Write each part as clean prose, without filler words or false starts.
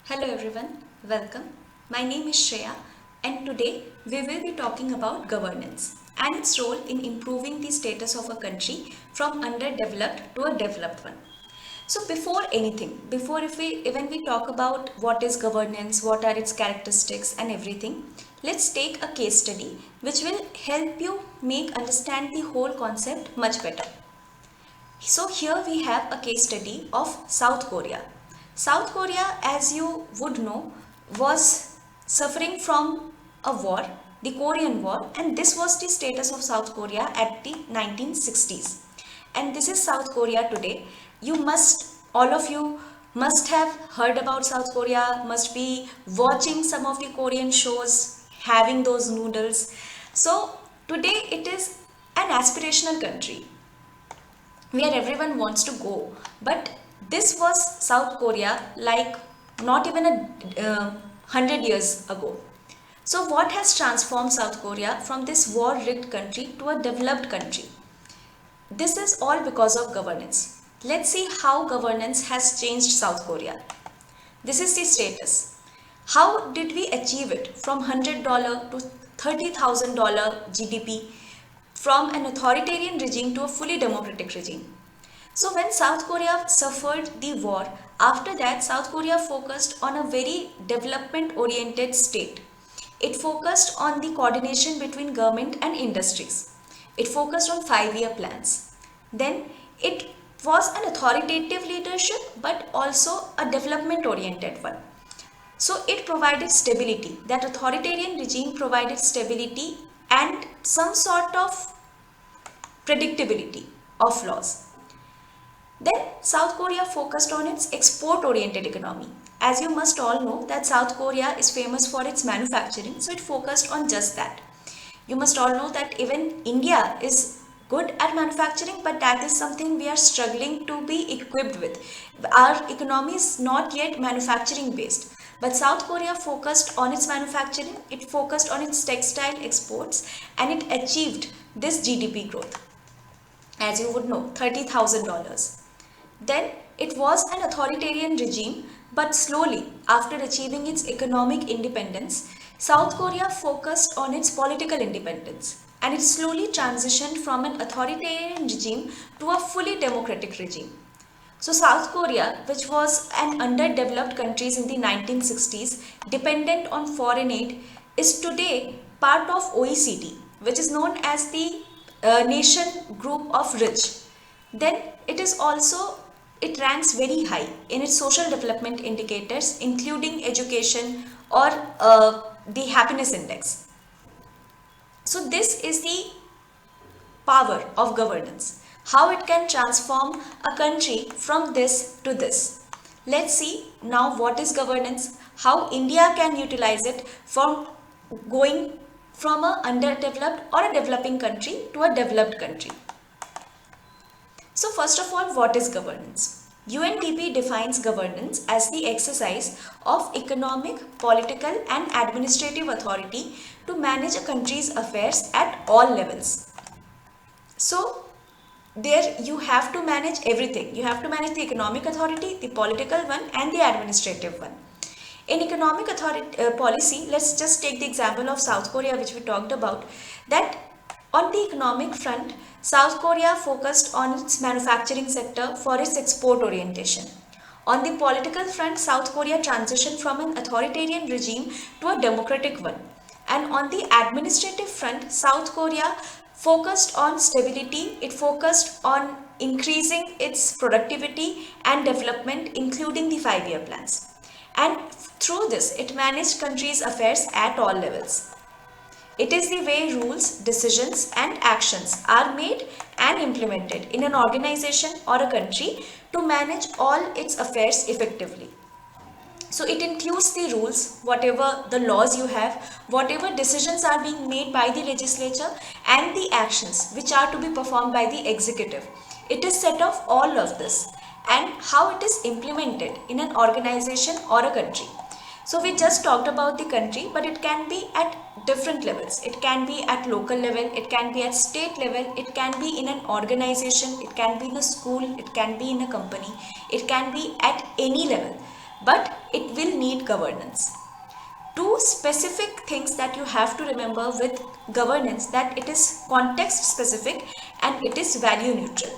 Hello everyone, welcome. My name is Shreya and today we will be talking about governance and its role in improving the status of a country from underdeveloped to a developed one. So before anything, before if we even we talk about what is governance, what are its characteristics and everything, let's take a case study which will help you make understand the whole concept much better. So here we have a case study of South Korea. South Korea, as you would know, was suffering from a war, the Korean War, and this was the status of South Korea at the 1960s. And this is South Korea today. All of you must have heard about South Korea, must be watching some of the Korean shows, having those noodles. So today it is an aspirational country where everyone wants to go. But this was South Korea like not even a 100 years ago. So what has transformed South Korea from this war-rigged country to a developed country? This is all because of governance. Let's see how governance has changed South Korea. This is the status. How did we achieve it from $100 to $30,000 GDP, from an authoritarian regime to a fully democratic regime? So when South Korea suffered the war, after that South Korea focused on a very development oriented state. It focused on the coordination between government and industries. It focused on 5-year plans. Then it was an authoritative leadership but also a development oriented one. So it provided stability. That authoritarian regime provided stability and some sort of predictability of laws. Then South Korea focused on its export-oriented economy. As you must all know that South Korea is famous for its manufacturing, so it focused on just that. You must all know that even India is good at manufacturing, but that is something we are struggling to be equipped with. Our economy is not yet manufacturing based. But South Korea focused on its manufacturing, it focused on its textile exports, and it achieved this GDP growth. As you would know, $30,000. Then it was an authoritarian regime, but slowly, after achieving its economic independence, South Korea focused on its political independence and it slowly transitioned from an authoritarian regime to a fully democratic regime. So South Korea, which was an underdeveloped country in the 1960s, dependent on foreign aid, is today part of OECD, which is known as the nation group of rich. Then it ranks very high in its social development indicators, including education or the happiness index. So this is the power of governance, how it can transform a country from this to this. Let's see now what is governance, how India can utilize it from going from a underdeveloped or a developing country to a developed country. So first of all, what is governance? UNDP defines governance as the exercise of economic, political and administrative authority to manage a country's affairs at all levels. So there you have to manage everything. You have to manage the economic authority, the political one and the administrative one. In economic policy, let's just take the example of South Korea, which we talked about, that on the economic front, South Korea focused on its manufacturing sector for its export orientation. On the political front, South Korea transitioned from an authoritarian regime to a democratic one. And on the administrative front, South Korea focused on stability, it focused on increasing its productivity and development, including the 5-year plans. And through this, it managed country's affairs at all levels. It is the way rules, decisions and actions are made and implemented in an organization or a country to manage all its affairs effectively. So it includes the rules, whatever the laws you have, whatever decisions are being made by the legislature and the actions which are to be performed by the executive. It is set of all of this and how it is implemented in an organization or a country. So we just talked about the country, but it can be at different levels. It can be at local level, it can be at state level, it can be in an organization, it can be in a school, it can be in a company, it can be at any level. But it will need governance. Two specific things that you have to remember with governance, that it is context specific and it is value neutral.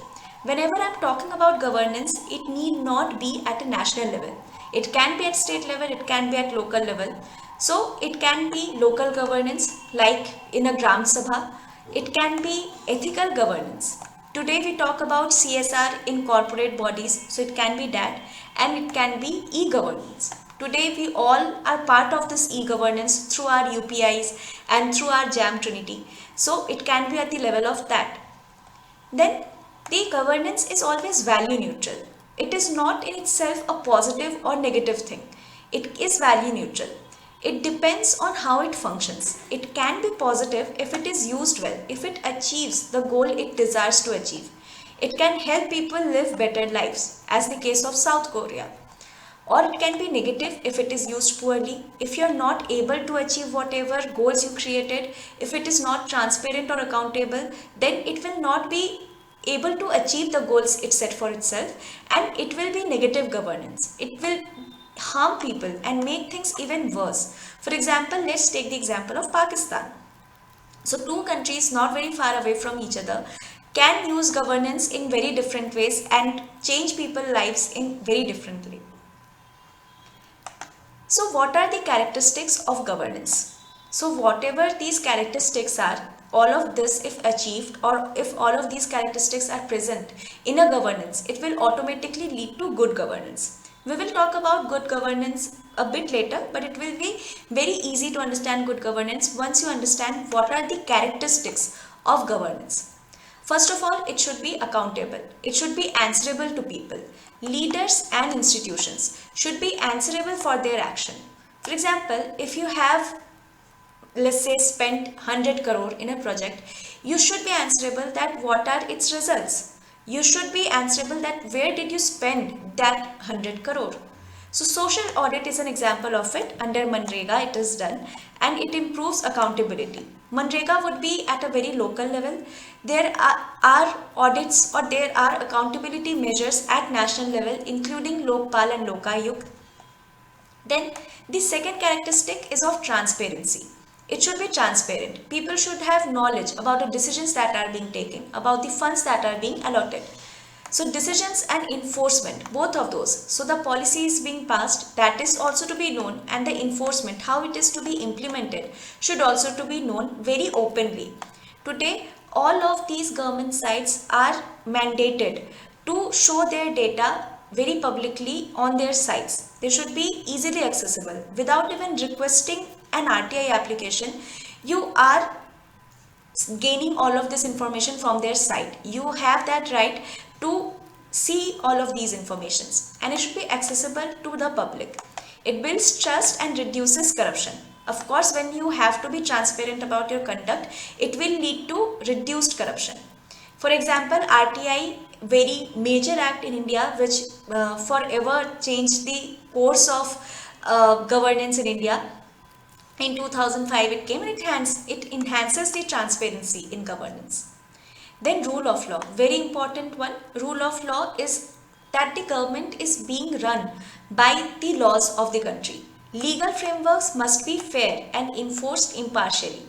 Whenever I'm talking about governance, it need not be at a national level. It can be at state level, it can be at local level. So it can be local governance like in a Gram Sabha. It can be ethical governance. Today we talk about CSR in corporate bodies, so it can be that, and it can be e-governance. Today we all are part of this e-governance through our UPIs and through our JAM Trinity. So it can be at the level of that. Then the governance is always value neutral. It is not in itself a positive or negative thing. It is value neutral. It depends on how it functions. It can be positive if it is used well, if it achieves the goal it desires to achieve. It can help people live better lives, as the case of South Korea. Or it can be negative if it is used poorly, if you are not able to achieve whatever goals you created, if it is not transparent or accountable, then it will not be able to achieve the goals it set for itself, and it will be negative governance. It will harm people and make things even worse. For example, let's take the example of Pakistan. So two countries not very far away from each other can use governance in very different ways and change people's lives in very differently. So what are the characteristics of governance? So whatever these characteristics are, all of this if achieved, or if all of these characteristics are present in a governance, it will automatically lead to good governance. We will talk about good governance a bit later, but it will be very easy to understand good governance once you understand what are the characteristics of governance. First of all, it should be accountable. It should be answerable to people. Leaders and institutions should be answerable for their action. For example, if you have, let's say, spent 100 crore in a project, you should be answerable that what are its results. You should be answerable that where did you spend that 100 crore. So social audit is an example of it. Under Manrega it is done and it improves accountability. Manrega would be at a very local level. There are audits or there are accountability measures at national level, including Lokpal and Lokayuk. Then the second characteristic is of transparency. It should be transparent. People should have knowledge about the decisions that are being taken, about the funds that are being allotted. So decisions and enforcement, both of those. So the policy is being passed, that is also to be known, and the enforcement, how it is to be implemented, should also to be known very openly. Today, all of these government sites are mandated to show their data very publicly on their sites. They should be easily accessible. Without even requesting an RTI application, you are gaining all of this information from their site. You have that right to see all of these informations, and it should be accessible to the public. It builds trust and reduces corruption. Of course, when you have to be transparent about your conduct, it will lead to reduced corruption. For example, RTI, very major act in India, which forever changed the course of governance in India. In 2005 it came, and it enhances the transparency in governance. Then rule of law, very important one. Rule of law is that the government is being run by the laws of the country. Legal frameworks must be fair and enforced impartially.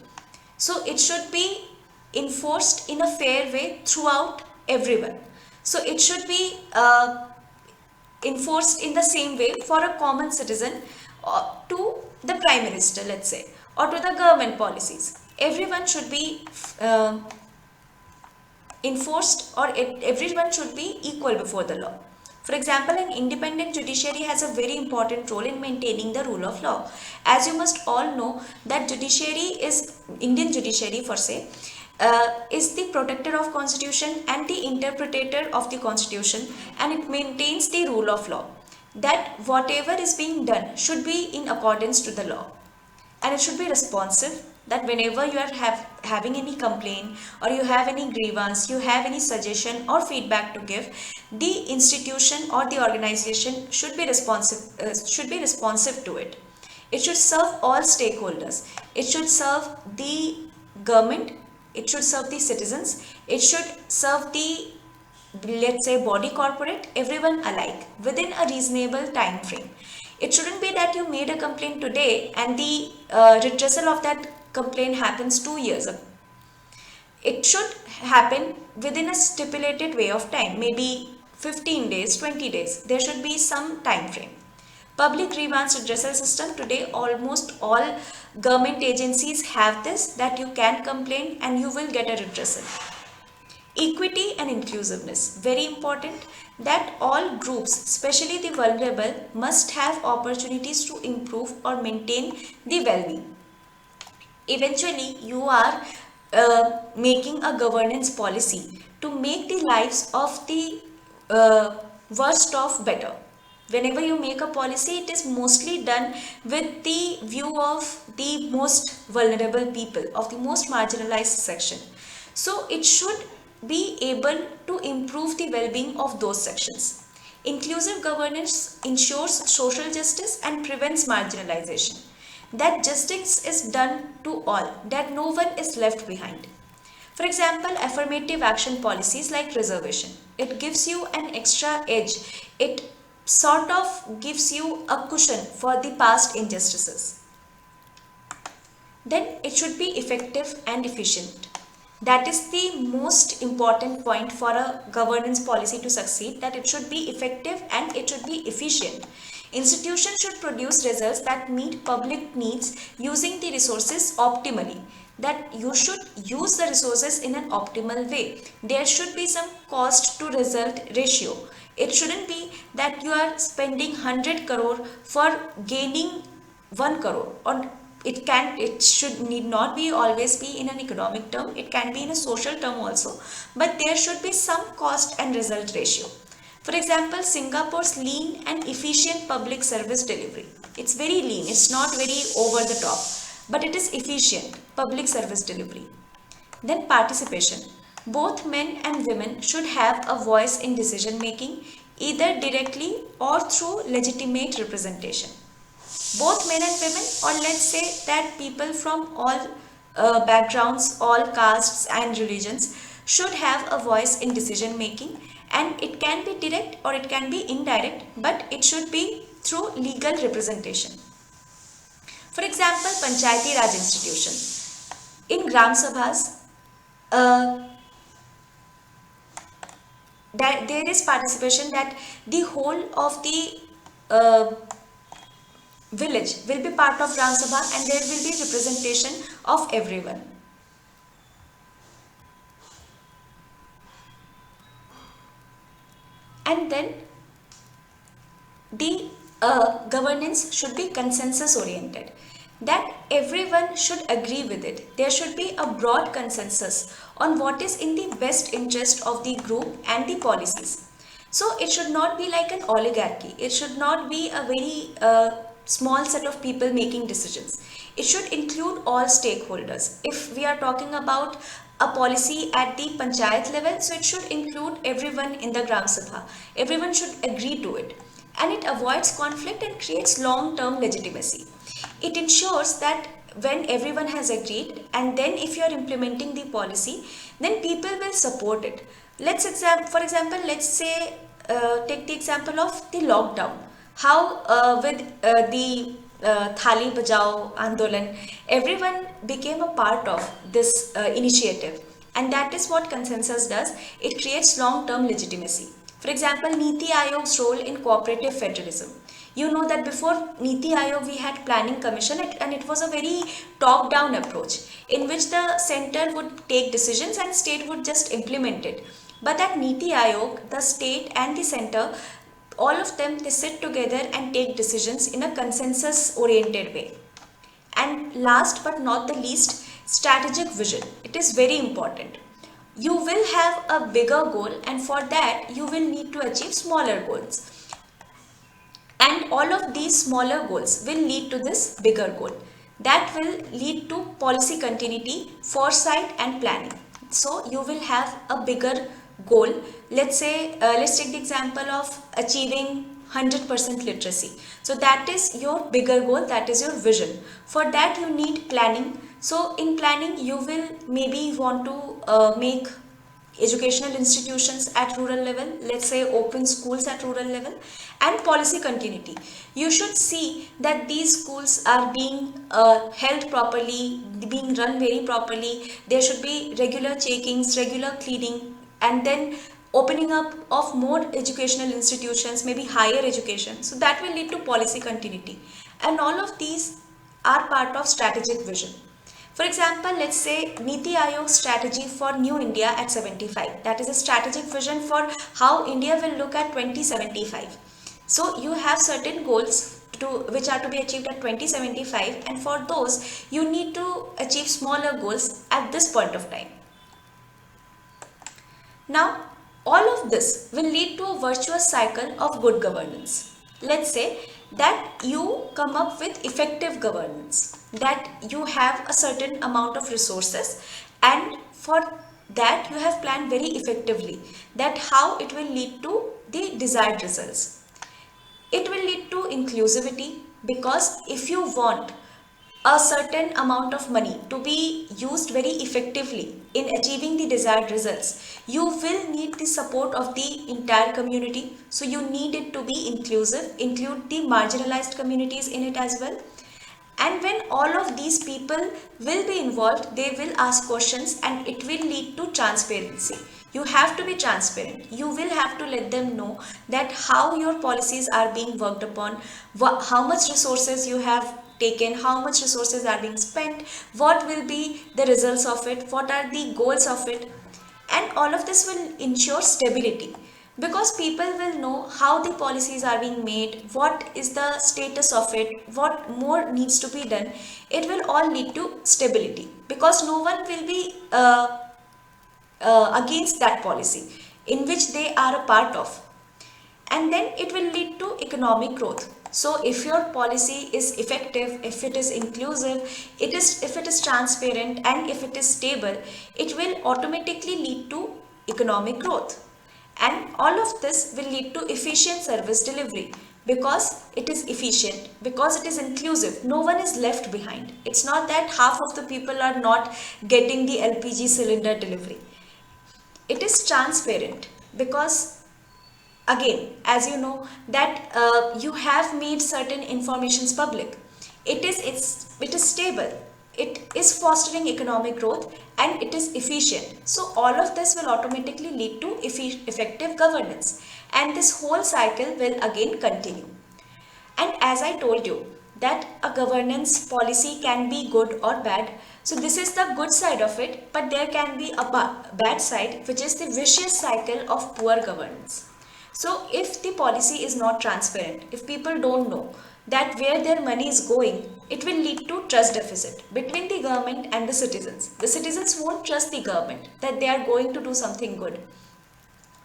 So it should be enforced in a fair way throughout everyone. So it should be enforced in the same way for a common citizen to the Prime Minister, let's say, or to the government policies. Everyone should be enforced, or everyone should be equal before the law. For example, an independent judiciary has a very important role in maintaining the rule of law. As you must all know that Indian judiciary for say, is the protector of constitution and the interpreter of the constitution, and it maintains the rule of law. That whatever is being done should be in accordance to the law, and it should be responsive, that whenever you are having any complaint or you have any grievance, you have any suggestion or feedback to give, the institution or the organization should be responsive to it. It should serve all stakeholders. It should serve the government, it should serve the citizens, it should serve the, let's say, body corporate, everyone alike within a reasonable time frame. It shouldn't be that you made a complaint today and the redressal of that complaint happens 2 years ago. It should happen within a stipulated way of time, maybe 15 days, 20 days. There should be some time frame. Public grievance redressal system today, almost all government agencies have this, that you can complain and you will get a redressal. Equity and inclusiveness, very important, that all groups, especially the vulnerable, must have opportunities to improve or maintain the well-being. Eventually, you are making a governance policy to make the lives of the worst off better. Whenever you make a policy, it is mostly done with the view of the most vulnerable people, of the most marginalized section. So it should be able to improve the well-being of those sections. Inclusive governance ensures social justice and prevents marginalization. That justice is done to all, that no one is left behind. For example, affirmative action policies like reservation. It gives you an extra edge. It sort of gives you a cushion for the past injustices. Then it should be effective and efficient. That is the most important point for a governance policy to succeed, that it should be effective and it should be efficient. Institutions should produce results that meet public needs using the resources optimally. That you should use the resources in an optimal way. There should be some cost to result ratio. It shouldn't be that you are spending 100 crore for gaining 1 crore, or it should need not be always be in an economic term, it can be in a social term also, but there should be some cost and result ratio. For example, Singapore's lean and efficient public service delivery. It's very lean, it's not very over the top, but it is efficient public service delivery. Then participation. Both men and women should have a voice in decision making, either directly or through legitimate representation. Both men and women, or let's say that people from all backgrounds, all castes and religions, should have a voice in decision making, and it can be direct or it can be indirect, but it should be through legal representation. For example, Panchayati Raj institution. In Gram Sabhas, that there is participation, that the whole of the village will be part of Gram Sabha and there will be representation of everyone. And then the governance should be consensus oriented, that everyone should agree with it. There should be a broad consensus on what is in the best interest of the group and the policies. So it should not be like an oligarchy. It should not be a very small set of people making decisions. It should include all stakeholders. If we are talking about a policy at the panchayat level, so it should include everyone in the Gram Sabha. Everyone should agree to it. And it avoids conflict and creates long-term legitimacy. It ensures that when everyone has agreed, and then if you are implementing the policy, then people will support it. For example, let's say, take the example of the lockdown. How with the Thali Bajao Andolan, everyone became a part of this initiative. And that is what consensus does. It creates long-term legitimacy. For example, Niti Aayog's role in cooperative federalism. You know that before Niti Aayog we had planning commission, and it was a very top-down approach in which the center would take decisions and state would just implement it. But at Niti Aayog, the state and the center, all of them, they sit together and take decisions in a consensus oriented way. And last but not the least, strategic vision. It is very important. You will have a bigger goal, and for that you will need to achieve smaller goals. And all of these smaller goals will lead to this bigger goal. That will lead to policy continuity, foresight and planning. So you will have a bigger goal. Let's say, let's take the example of achieving 100% literacy. So that is your bigger goal, that is your vision. For that you need planning. So in planning you will maybe want to make educational institutions at rural level, let's say open schools at rural level, and policy continuity. You should see that these schools are being held properly, being run very properly. There should be regular checkings, regular cleaning, and then opening up of more educational institutions, maybe higher education. So that will lead to policy continuity. And all of these are part of strategic vision. For example, let's say Niti Aayog strategy for New India at 75. That is a strategic vision for how India will look at 2075. So you have certain goals which are to be achieved at 2075, and for those you need to achieve smaller goals at this point of time. Now, all of this will lead to a virtuous cycle of good governance. Let's say that you come up with effective governance, that you have a certain amount of resources, and for that you have planned very effectively that how it will lead to the desired results. It will lead to inclusivity, because if you want a certain amount of money to be used very effectively in achieving the desired results, you will need the support of the entire community. So you need it to be inclusive, include the marginalized communities in it as well. And when all of these people will be involved, they will ask questions, and it will lead to transparency. You have to be transparent. You will have to let them know that how your policies are being worked upon, how much resources you have taken, how much resources are being spent, what will be the results of it, what are the goals of it. And all of this will ensure stability, because people will know how the policies are being made, what is the status of it, what more needs to be done. It will all lead to stability, because no one will be against that policy in which they are a part of. And then it will lead to economic growth. So if your policy is effective, if it is inclusive, if it is transparent, and if it is stable, it will automatically lead to economic growth. And all of this will lead to efficient service delivery, because it is efficient, because it is inclusive. No one is left behind. It's not that half of the people are not getting the LPG cylinder delivery. It is transparent, because again, as you know, that you have made certain informations public. It is stable, it is fostering economic growth, and it is efficient. So all of this will automatically lead to effective governance, and this whole cycle will again continue. And as I told you, that a governance policy can be good or bad. So this is the good side of it, but there can be a bad side, which is the vicious cycle of poor governance. So if the policy is not transparent, if people don't know that where their money is going, it will lead to trust deficit between the government and the citizens. The citizens won't trust the government that they are going to do something good.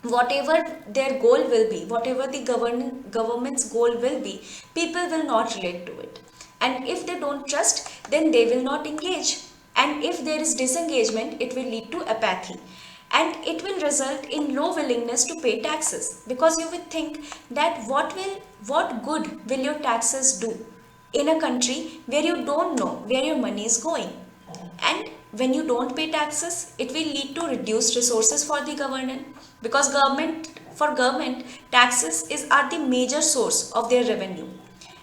Whatever their goal will be, whatever the government's goal will be, people will not relate to it. And if they don't trust, then they will not engage. And if there is disengagement, it will lead to apathy. And it will result in low willingness to pay taxes, because you will think that what good will your taxes do in a country where you don't know where your money is going. And when you don't pay taxes, it will lead to reduced resources for the government, because for government taxes are the major source of their revenue.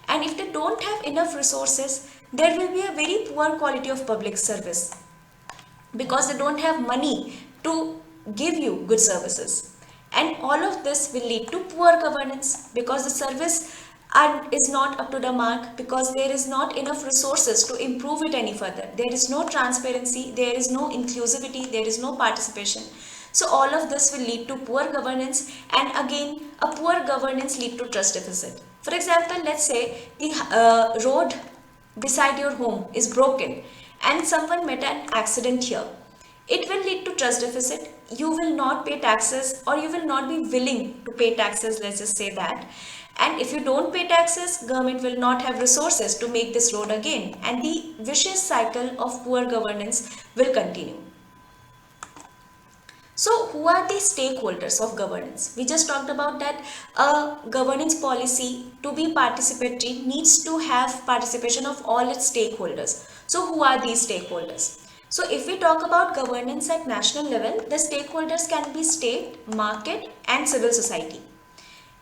And if they don't have enough resources, there will be a very poor quality of public service, because they don't have money to give you good services. And all of this will lead to poor governance, because the service is not up to the mark, because there is not enough resources to improve it any further. There is no transparency, there is no inclusivity, there is no participation. So all of this will lead to poor governance, and again a poor governance lead to trust deficit. For example, let's say the road beside your home is broken and someone met an accident here. It will lead to trust deficit. You will not pay taxes, or you will not be willing to pay taxes, let's just say that. And if you don't pay taxes, government will not have resources to make this road again, and the vicious cycle of poor governance will continue. So who are the stakeholders of governance? We just talked about that a governance policy, to be participatory, needs to have participation of all its stakeholders. So who are these stakeholders? So if we talk about governance at national level, the stakeholders can be state, market and civil society.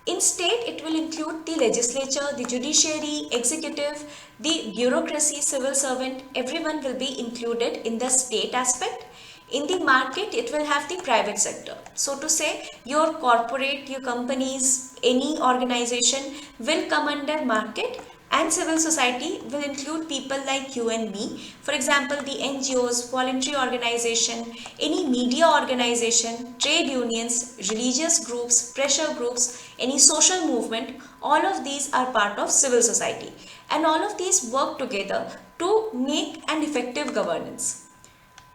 In state, it will include the legislature, the judiciary, executive, the bureaucracy, civil servant, everyone will be included in the state aspect. In the market, it will have the private sector. So to say, your corporate, your companies, any organization will come under market, and civil society will include people like you and me. For example, the NGOs, voluntary organization, any media organization, trade unions, religious groups, pressure groups, any social movement, all of these are part of civil society. And all of these work together to make an effective governance.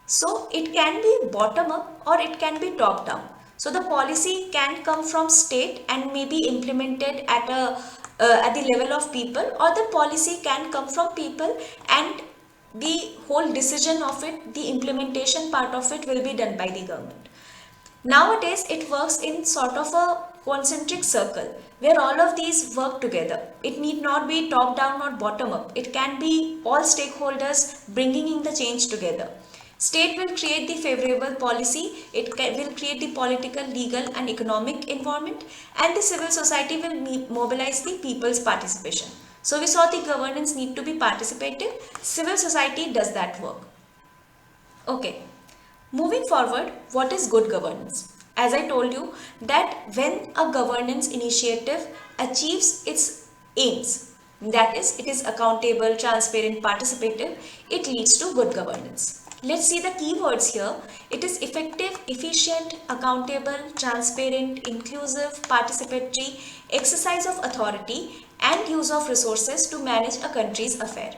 So it can be bottom up or it can be top down. So the policy can come from state and may be implemented at the level of people, or the policy can come from people and the whole decision of it, the implementation part of it will be done by the government. Nowadays, it works in sort of a concentric circle where all of these work together. It need not be top down or bottom up. It can be all stakeholders bringing in the change together. State will create the favorable policy, will create the political, legal and economic environment, and the civil society will mobilize the people's participation. So we saw the governance need to be participative. Civil society does that work. Okay. Moving forward, what is good governance? As I told you that when a governance initiative achieves its aims, that is, it is accountable, transparent, participative, it leads to good governance. Let's see the keywords here. It is effective, efficient, accountable, transparent, inclusive, participatory, exercise of authority and use of resources to manage a country's affair.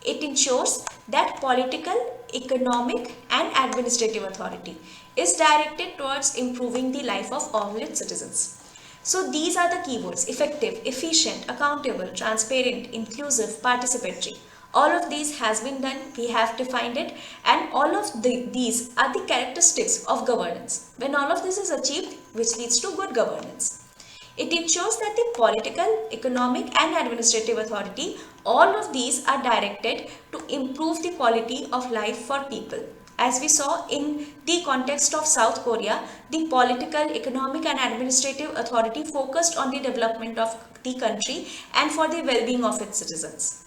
It ensures that political, economic and administrative authority is directed towards improving the life of all its citizens. So these are the keywords: effective, efficient, accountable, transparent, inclusive, participatory. All of these has been done, we have defined it, and all of these are the characteristics of governance. When all of this is achieved, which leads to good governance. It ensures that the political, economic and administrative authority, all of these are directed to improve the quality of life for people. As we saw in the context of South Korea, the political, economic and administrative authority focused on the development of the country and for the well-being of its citizens.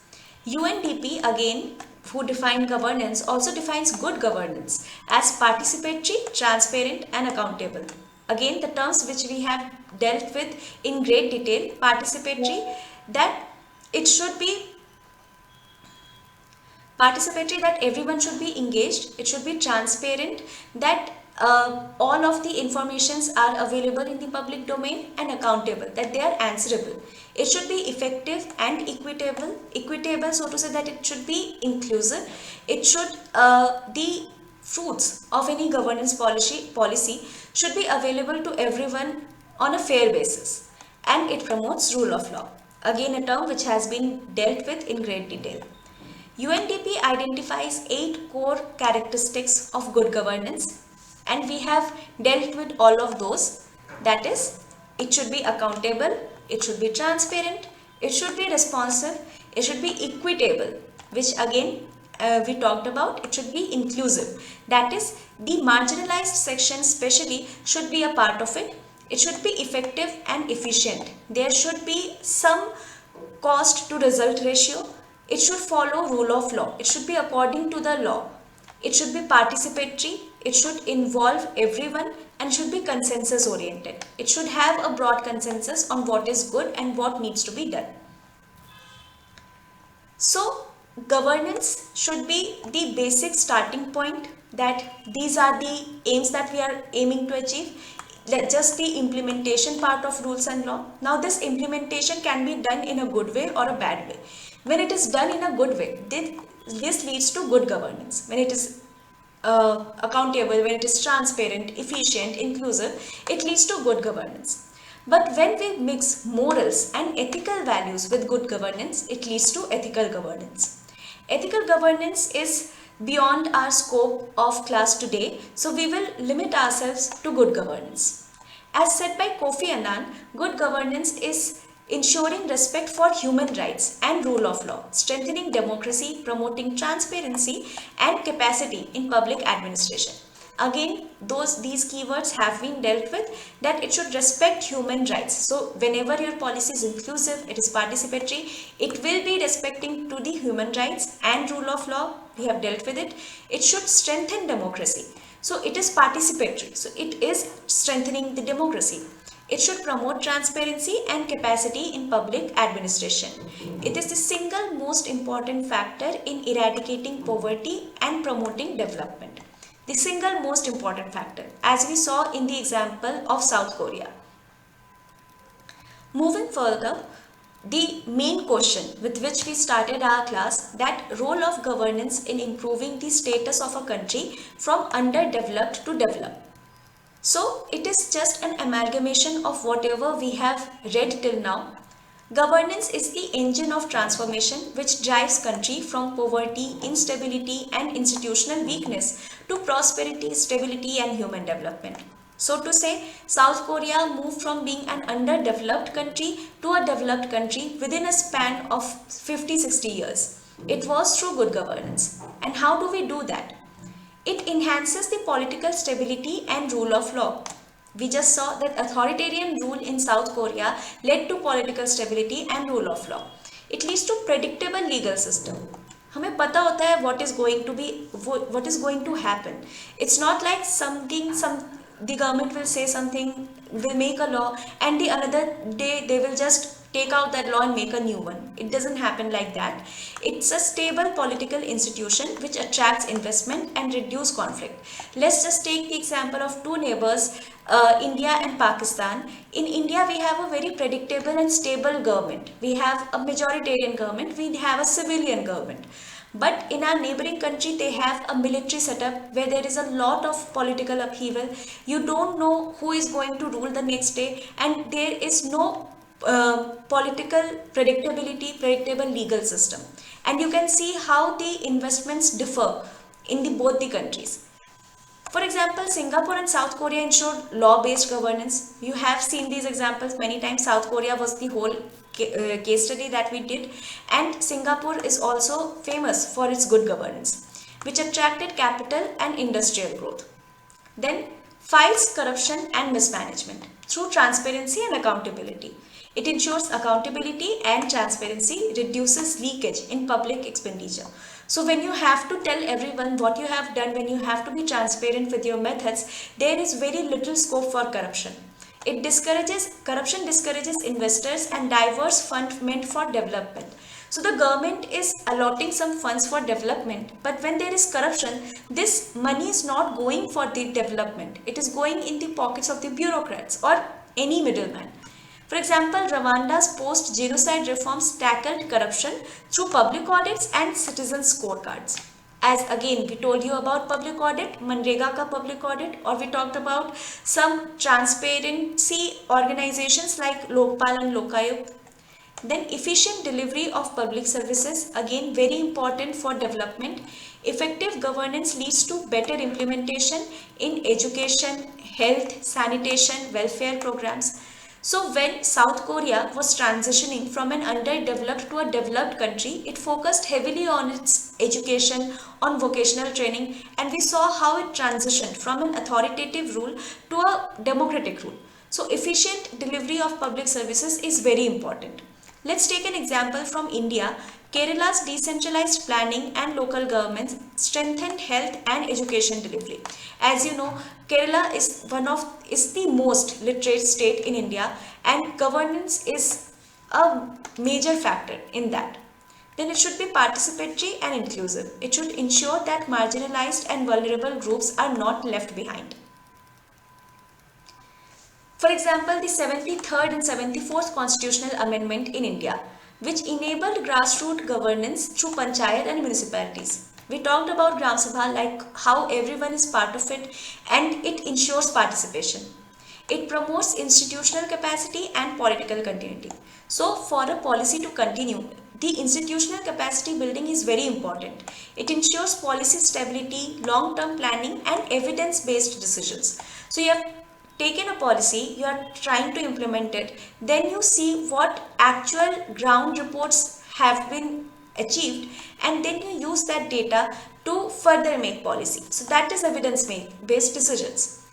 UNDP again, who defined governance, also defines good governance as participatory, transparent and accountable. Again, the terms which we have dealt with in great detail: participatory, that it should be participatory, that everyone should be engaged. It should be transparent, that all of the informations are available in the public domain, and accountable, that they are answerable. It should be effective and equitable, so to say that it should be inclusive. It should, the fruits of any governance policy should be available to everyone on a fair basis, and it promotes rule of law. Again, a term which has been dealt with in great detail. UNDP identifies 8 core characteristics of good governance, and we have dealt with all of those. That is, it should be accountable, it should be transparent, it should be responsive, it should be equitable, which again we talked about. It should be inclusive, that is, the marginalized section especially should be a part of it. It should be effective and efficient. There should be some cost to result ratio. It should follow rule of law. It should be according to the law. It should be participatory. It should involve everyone and should be consensus oriented. It should have a broad consensus on what is good and what needs to be done. So governance should be the basic starting point, that these are the aims that we are aiming to achieve. Just the implementation part of rules and law. Now this implementation can be done in a good way or a bad way. When it is done in a good way, this leads to good governance. When it is accountable, when it is transparent, efficient, inclusive, it leads to good governance. But when we mix morals and ethical values with good governance, it leads to ethical governance. Ethical governance is beyond our scope of class today, so we will limit ourselves to good governance. As said by Kofi Annan, good governance is ensuring respect for human rights and rule of law, strengthening democracy, promoting transparency and capacity in public administration. Again, these keywords have been dealt with, that it should respect human rights. So whenever your policy is inclusive, it is participatory, it will be respecting to the human rights and rule of law. We have dealt with it. It should strengthen democracy. So it is participatory. So it is strengthening the democracy. It should promote transparency and capacity in public administration. It is the single most important factor in eradicating poverty and promoting development. The single most important factor, as we saw in the example of South Korea. Moving further, the main question with which we started our class, that role of governance in improving the status of a country from underdeveloped to developed. So it is just an amalgamation of whatever we have read till now. Governance is the engine of transformation which drives country from poverty, instability and institutional weakness to prosperity, stability and human development. So to say, South Korea moved from being an underdeveloped country to a developed country within a span of 50-60 years. It was through good governance. And how do we do that? It enhances the political stability and rule of law. We just saw that authoritarian rule in South Korea led to political stability and rule of law. It leads to predictable legal system. हमें पता होता है what is going to happen. It's not like the government will say something, will make a law, and the another day they will just take out that law and make a new one. It doesn't happen like that. It's a stable political institution which attracts investment and reduce conflict. Let's just take the example of two neighbors, India and Pakistan. In India, we have a very predictable and stable government. We have a majoritarian government. We have a civilian government. But in our neighboring country, they have a military setup where there is a lot of political upheaval. You don't know who is going to rule the next day, and there is no political predictable legal system. And you can see how the investments differ in both the countries. For example, Singapore and South Korea ensured law-based governance. You have seen these examples many times. South Korea was the whole case study that we did, and Singapore is also famous for its good governance, which attracted capital and industrial growth. Then fights corruption and mismanagement through transparency and accountability. It ensures accountability and transparency, reduces leakage in public expenditure. So when you have to tell everyone what you have done, when you have to be transparent with your methods, there is very little scope for corruption. Corruption discourages investors and diverts funds meant for development. So the government is allotting some funds for development, but when there is corruption, this money is not going for the development. It is going in the pockets of the bureaucrats or any middleman. For example, Rwanda's post-genocide reforms tackled corruption through public audits and citizen scorecards. As again, we told you about public audit, Manrega ka public audit, or we talked about some transparency organizations like Lokpal and Lokayukt. Then efficient delivery of public services, again very important for development. Effective governance leads to better implementation in education, health, sanitation, welfare programs. So when South Korea was transitioning from an underdeveloped to a developed country, it focused heavily on its education, on vocational training, and we saw how it transitioned from an authoritative rule to a democratic rule. So efficient delivery of public services is very important. Let's take an example from India. Kerala's decentralized planning and local governments strengthened health and education delivery. As you know, Kerala is the most literate state in India, and governance is a major factor in that. Then it should be participatory and inclusive. It should ensure that marginalized and vulnerable groups are not left behind. For example, the 73rd and 74th Constitutional Amendment in India, which enabled grassroots governance through panchayat and municipalities. We talked about Gram Sabha, like how everyone is part of it, and it ensures participation. It promotes institutional capacity and political continuity. So for a policy to continue, the institutional capacity building is very important. It ensures policy stability, long-term planning and evidence-based decisions. So you have taken a policy, you are trying to implement it, then you see what actual ground reports have been achieved, and then you use that data to further make policy. So that is evidence based decisions.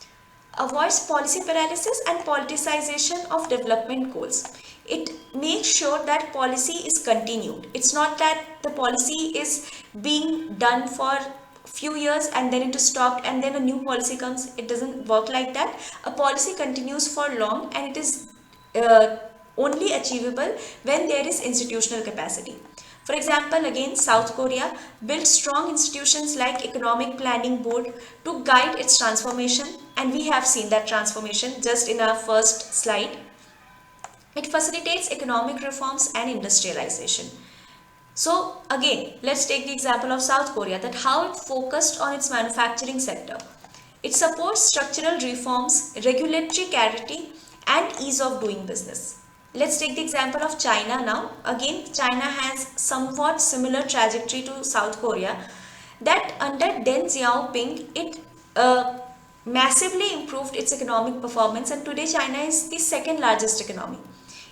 Avoids policy paralysis and politicization of development goals. It makes sure that policy is continued. It's not that the policy is being done for few years and then it is stopped and then a new policy comes. It doesn't work like that. A policy continues for long, and it is uh, only achievable when there is institutional capacity. For example, again, South Korea built strong institutions like Economic Planning Board to guide its transformation, and we have seen that transformation just in our first slide. It facilitates economic reforms and industrialization. So again, let's take the example of South Korea, that how it focused on its manufacturing sector. It supports structural reforms, regulatory clarity, and ease of doing business. Let's take the example of China now. Again, China has somewhat similar trajectory to South Korea, that under Deng Xiaoping, it massively improved its economic performance, and today China is the second largest economy.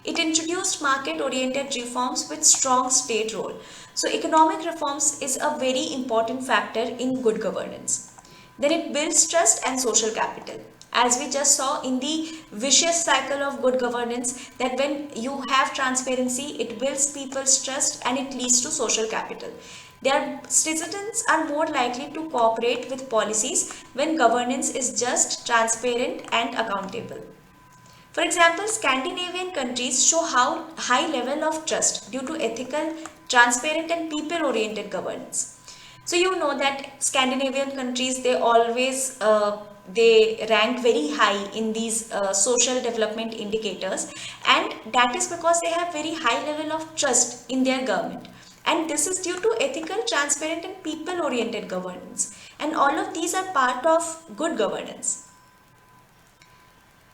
It introduced market-oriented reforms with strong state role. So economic reforms is a very important factor in good governance. Then it builds trust and social capital. As we just saw in the vicious cycle of good governance, that when you have transparency, it builds people's trust and it leads to social capital. Their citizens are more likely to cooperate with policies when governance is just, transparent, and accountable. For example, Scandinavian countries show how high level of trust due to ethical, transparent, and people-oriented governance. So you know that Scandinavian countries, they always they rank very high in these social development indicators, and that is because they have very high level of trust in their government. And this is due to ethical, transparent, and people-oriented governance. And all of these are part of good governance.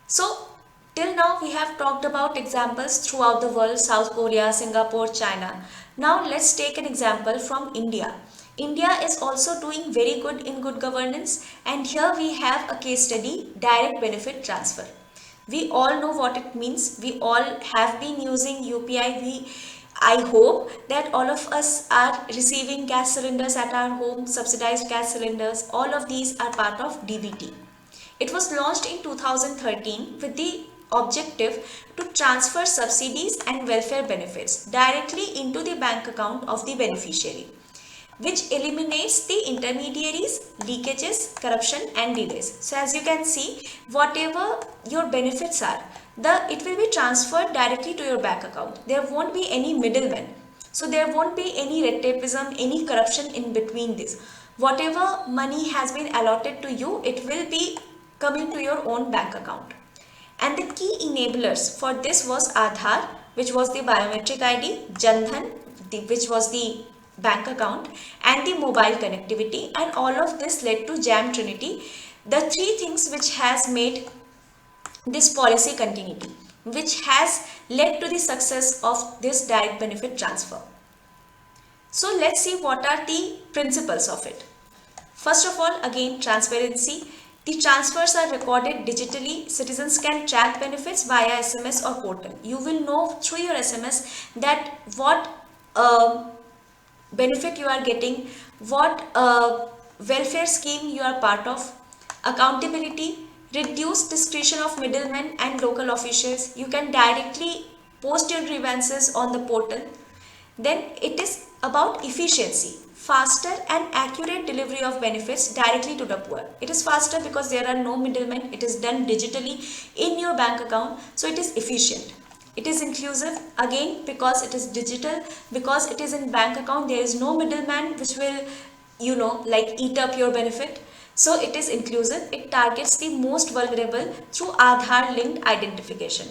So till now we have talked about examples throughout the world: South Korea, Singapore, China. Now let's take an example from India. India is also doing very good in good governance, and here we have a case study: direct benefit transfer. We all know what it means. We all have been using UPI. I hope that all of us are receiving gas cylinders at our home, subsidized gas cylinders. All of these are part of DBT. It was launched in 2013 with the objective to transfer subsidies and welfare benefits directly into the bank account of the beneficiary, which eliminates the intermediaries, leakages, corruption, and delays. So as you can see, whatever your benefits are, it will be transferred directly to your bank account. There won't be any middlemen. So there won't be any red tapeism, any corruption in between this. Whatever money has been allotted to you, it will be coming to your own bank account. And the key enablers for this was Aadhaar, which was the biometric ID, Jan Dhan, which was the bank account, and the mobile connectivity, and all of this led to JAM Trinity, the three things which has made this policy continuity, which has led to the success of this direct benefit transfer. So let's see what are the principles of it. First of all, again, transparency. The transfers are recorded digitally. Citizens can track benefits via SMS or portal. You will know through your SMS that what benefit you are getting, what welfare scheme you are part of. Accountability, reduce discretion of middlemen and local officials. You can directly post your grievances on the portal. Then it is about efficiency, faster and accurate delivery of benefits directly to the poor. It is faster because there are no middlemen. It is done digitally in your bank account, so it is efficient. It is inclusive, again, because it is digital, because it is in bank account, there is no middleman which will, like eat up your benefit. So it is inclusive. It targets the most vulnerable through Aadhaar linked identification.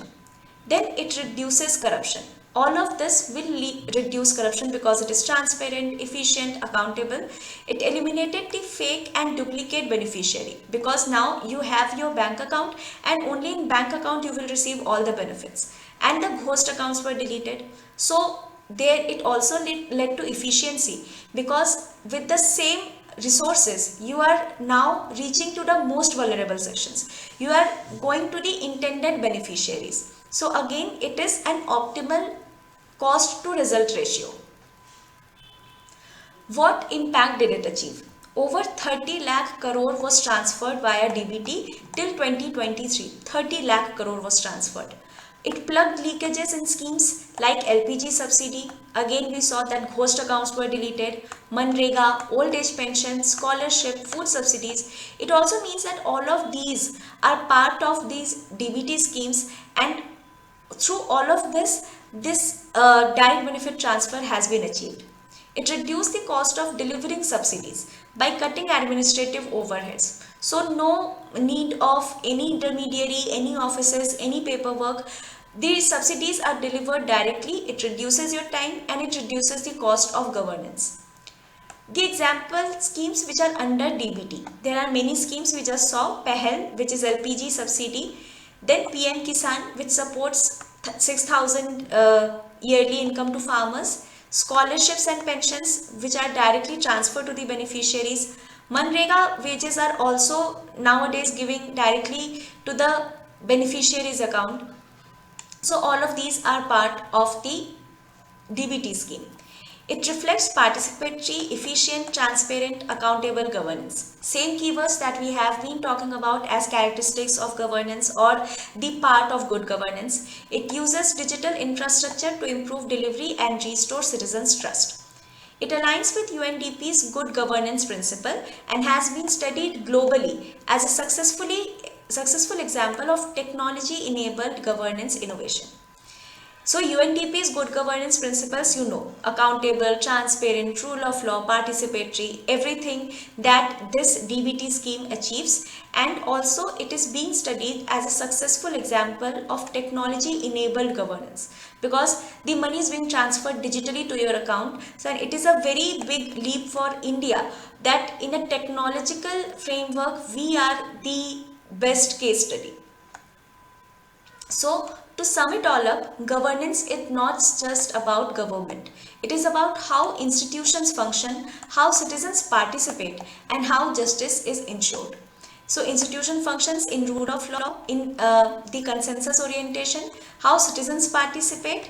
Then it reduces corruption. All of this will reduce corruption because it is transparent, efficient, accountable. It eliminated the fake and duplicate beneficiary, because now you have your bank account and only in bank account you will receive all the benefits, and the ghost accounts were deleted. So there it also led to efficiency, because with the same resources, you are now reaching to the most vulnerable sections. You are going to the intended beneficiaries. So again, it is an optimal cost to result ratio. What impact did it achieve? Over 30 lakh crore was transferred via DBT till 2023. 30 lakh crore was transferred. It plugged leakages in schemes like LPG subsidy. Again, we saw that ghost accounts were deleted. Manrega, old age pension, scholarship, food subsidies. It also means that all of these are part of these DBT schemes, and through all of this direct benefit transfer has been achieved. It reduced the cost of delivering subsidies by cutting administrative overheads. So no need of any intermediary, any offices, any paperwork. These subsidies are delivered directly. It reduces your time and it reduces the cost of governance. The example schemes which are under DBT. There are many schemes we just saw. PEHEL, which is LPG subsidy. Then PM Kisan, which supports 6,000 yearly income to farmers. Scholarships and pensions, which are directly transferred to the beneficiaries. Manrega wages are also nowadays giving directly to the beneficiaries account. So all of these are part of the DBT scheme. It reflects participatory, efficient, transparent, accountable governance. Same keywords that we have been talking about as characteristics of governance or the part of good governance. It uses digital infrastructure to improve delivery and restore citizens' trust. It aligns with UNDP's good governance principle and has been studied globally as a successful example of technology-enabled governance innovation. So UNDP's good governance principles, accountable, transparent, rule of law, participatory, everything that this DBT scheme achieves, and also it is being studied as a successful example of technology enabled governance because the money is being transferred digitally to your account. So it is a very big leap for India that in a technological framework we are the best case study. So to sum it all up, governance is not just about government. It is about how institutions function, how citizens participate, and how justice is ensured. So institution functions in rule of law, in the consensus orientation, how citizens participate,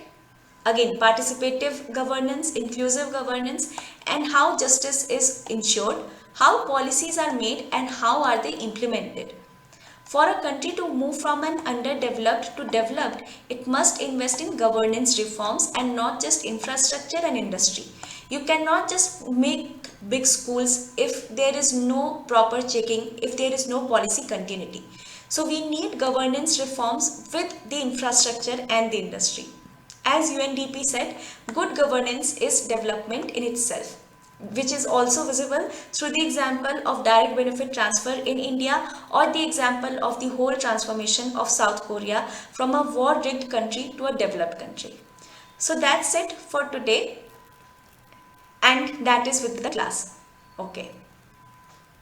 again participative governance, inclusive governance, and how justice is ensured, how policies are made and how are they implemented. For a country to move from an underdeveloped to developed, it must invest in governance reforms and not just infrastructure and industry. You cannot just make big schools if there is no proper checking, if there is no policy continuity. So we need governance reforms with the infrastructure and the industry. As UNDP said, good governance is development in itself, which is also visible through the example of direct benefit transfer in India or the example of the whole transformation of South Korea from a war-rigged country to a developed country. So that's it for today, and that is with the class. Okay.